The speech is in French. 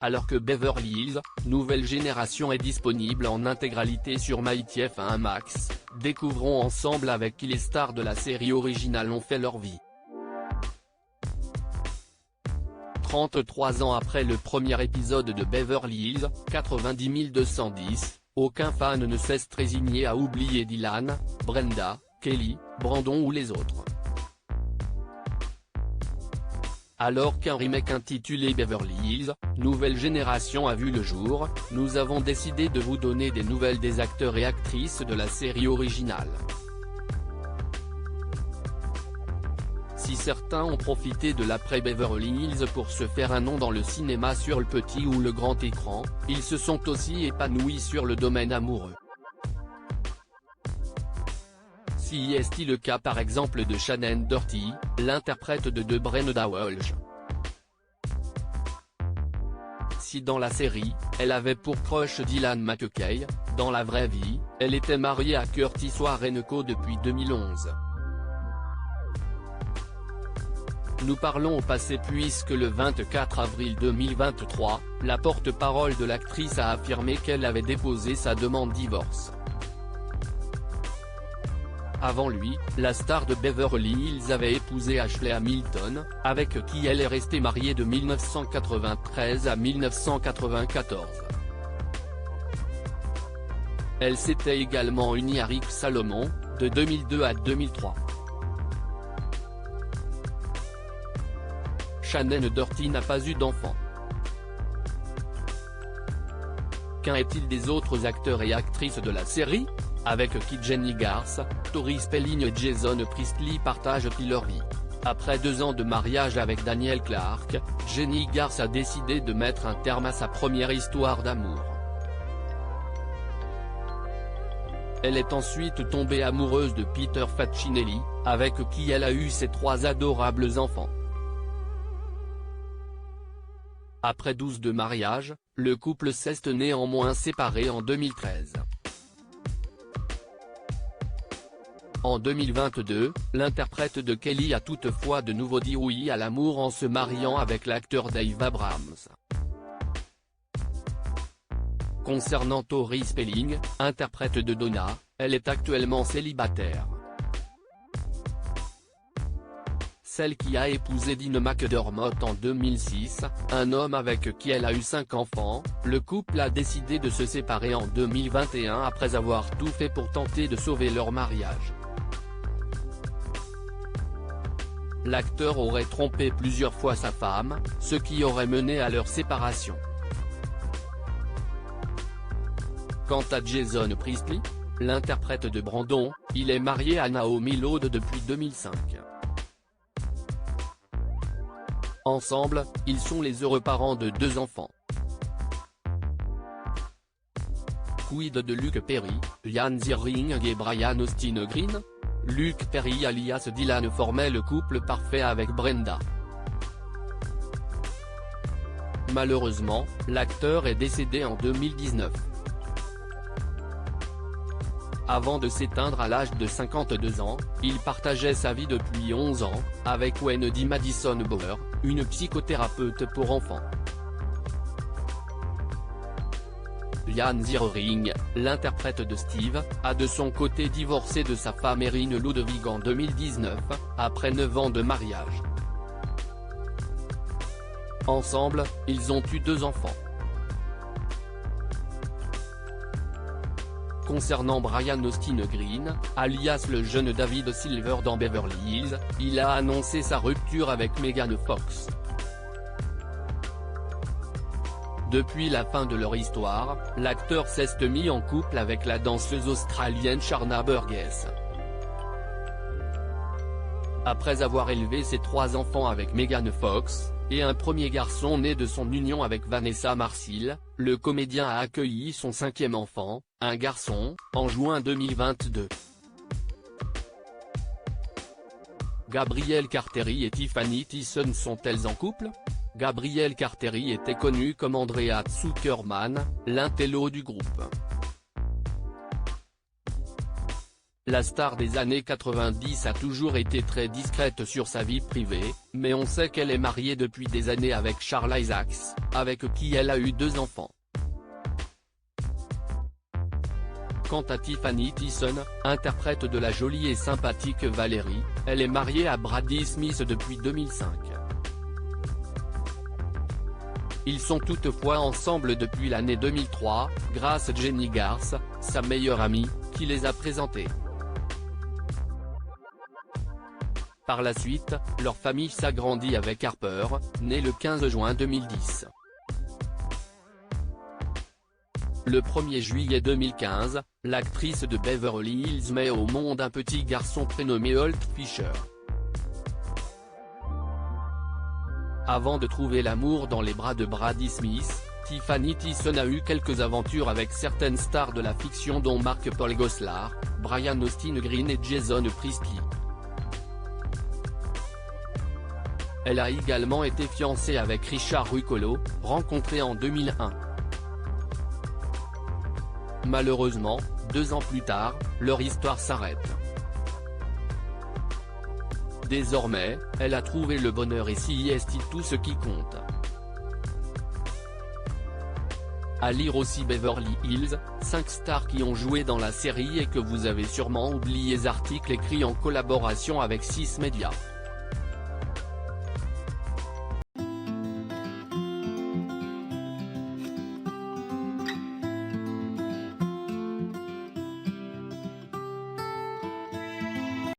alors que Beverly Hills, nouvelle génération est disponible en intégralité sur MyTF1 Max, découvrons ensemble avec qui les stars de la série originale ont fait leur vie. 33 ans après le premier épisode de Beverly Hills, 90 210, aucun fan ne cesse de résigner à oublier Dylan, Brenda, Kelly, Brandon ou les autres. Alors qu'un remake intitulé Beverly Hills, Nouvelle Génération a vu le jour, nous avons décidé de vous donner des nouvelles des acteurs et actrices de la série originale. Si certains ont profité de l'après-Beverly Hills pour se faire un nom dans le cinéma sur le petit ou le grand écran, ils se sont aussi épanouis sur le domaine amoureux. Si est le cas par exemple de Shannen Doherty, l'interprète de Brenda Walsh. Si dans la série, elle avait pour crush Dylan McKay, dans la vraie vie, elle était mariée à Curtis Warrenco depuis 2011. Nous parlons au passé puisque le 24 avril 2023, la porte-parole de l'actrice a affirmé qu'elle avait déposé sa demande divorce. Avant lui, la star de Beverly Hills avait épousé Ashley Hamilton, avec qui elle est restée mariée de 1993 à 1994. Elle s'était également unie à Rick Salomon, de 2002 à 2003. Shannen Doherty n'a pas eu d'enfant. Qu'en est-il des autres acteurs et actrices de la série ? Avec qui Jennie Garth, Tori Spelling et Jason Priestley partagent-ils leur vie ? Après 2 ans de mariage avec Daniel Clark, Jennie Garth a décidé de mettre un terme à sa première histoire d'amour. Elle est ensuite tombée amoureuse de Peter Facinelli, avec qui elle a eu ses 3 adorables enfants. Après 12 de mariage, le couple s'est néanmoins séparé en 2013. En 2022, l'interprète de Kelly a toutefois de nouveau dit oui à l'amour en se mariant avec l'acteur Dave Abrams. Concernant Tori Spelling, interprète de Donna, elle est actuellement célibataire. Celle qui a épousé Dean McDermott en 2006, un homme avec qui elle a eu 5 enfants, le couple a décidé de se séparer en 2021 après avoir tout fait pour tenter de sauver leur mariage. L'acteur aurait trompé plusieurs fois sa femme, ce qui aurait mené à leur séparation. Quant à Jason Priestley, l'interprète de Brandon, il est marié à Naomi Lode depuis 2005. Ensemble, ils sont les heureux parents de 2 enfants. Quid de Luke Perry, Ian Ziering et Brian Austin Green ? Luke Perry alias Dylan formait le couple parfait avec Brenda. Malheureusement, l'acteur est décédé en 2019. Avant de s'éteindre à l'âge de 52 ans, il partageait sa vie depuis 11 ans, avec Wendy Madison Bauer, une psychothérapeute pour enfants. Ian Ziering, l'interprète de Steve, a de son côté divorcé de sa femme Erin Ludwig en 2019, après 9 ans de mariage. Ensemble, ils ont eu 2 enfants. Concernant Brian Austin Green, alias le jeune David Silver dans Beverly Hills, il a annoncé sa rupture avec Megan Fox. Depuis la fin de leur histoire, l'acteur s'est mis en couple avec la danseuse australienne Sharna Burgess. Après avoir élevé ses 3 enfants avec Megan Fox, et un premier garçon né de son union avec Vanessa Marcil, le comédien a accueilli son 5e enfant, un garçon, en juin 2022. Gabrielle Carterry et Tiffany Thiessen sont-elles en couple ? Gabrielle Carterry était connue comme Andrea Zuckerman, l'intello du groupe. La star des années 90 a toujours été très discrète sur sa vie privée, mais on sait qu'elle est mariée depuis des années avec Charles Isaacs, avec qui elle a eu 2 enfants. Quant à Tiffany Thiessen, interprète de la jolie et sympathique Valérie, elle est mariée à Brady Smith depuis 2005. Ils sont toutefois ensemble depuis l'année 2003, grâce à Jennie Garth, sa meilleure amie, qui les a présentés. Par la suite, leur famille s'agrandit avec Harper, né le 15 juin 2010. Le 1er juillet 2015, l'actrice de Beverly Hills met au monde un petit garçon prénommé Holt Fisher. Avant de trouver l'amour dans les bras de Brady Smith, Tiffany Thiessen a eu quelques aventures avec certaines stars de la fiction dont Mark-Paul Gosselaar, Brian Austin Green et Jason Priestley. Elle a également été fiancée avec Richard Ruccolo, rencontré en 2001. Malheureusement, 2 ans plus tard, leur histoire s'arrête. Désormais, elle a trouvé le bonheur et c'est tout ce qui compte. À lire aussi Beverly Hills, 5 stars qui ont joué dans la série et que vous avez sûrement oublié. Article écrit en collaboration avec 6 Médias.